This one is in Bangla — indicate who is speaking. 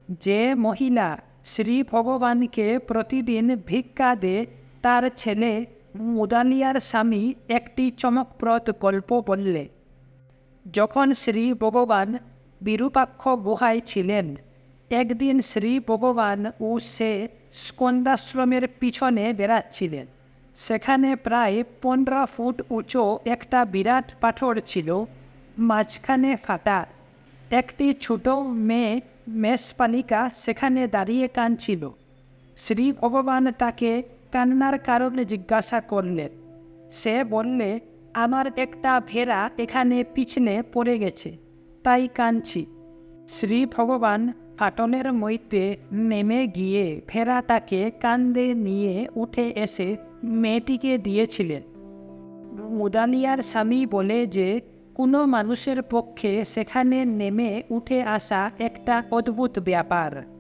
Speaker 1: যে মহিলা শ্রী ভগবানকে প্রতিদিন ভিক্ষা দেয় তার ছেলে মুদালিয়ার স্বামী একটি চমকপ্রদ গল্প বললে। যখন শ্রী ভগবান বিরূপাক্ষ গুহায় ছিলেন, একদিন শ্রী ভগবান ও সে স্কন্দাশ্রমের পিছনে বেড়াচ্ছিলেন। সেখানে প্রায় 15 ফুট উঁচু একটা বিরাট পাথর ছিল, মাঝখানে ফাটা। একটি ছোট মেয়ে মেষপালিকা সেখানে দাঁড়িয়ে কাঁদছিল। শ্রী ভগবান তাকে কান্নার কারণে জিজ্ঞাসা করলেন। সে বললে, আমার একটা ভেড়া এখানে পিছনে পড়ে গেছে, তাই কাঁদছি। শ্রী ভগবান ফাটলের মধ্যে নেমে গিয়ে ভেড়াটাকে কাঁধে নিয়ে উঠে এসে মেয়েটিকে দিয়েছিলেন। মুদালিয়ার স্বামী বলে যে কোনো মানুষের পক্ষে সেখানে নেমে উঠে আসা একটা অদ্ভুত ব্যাপার।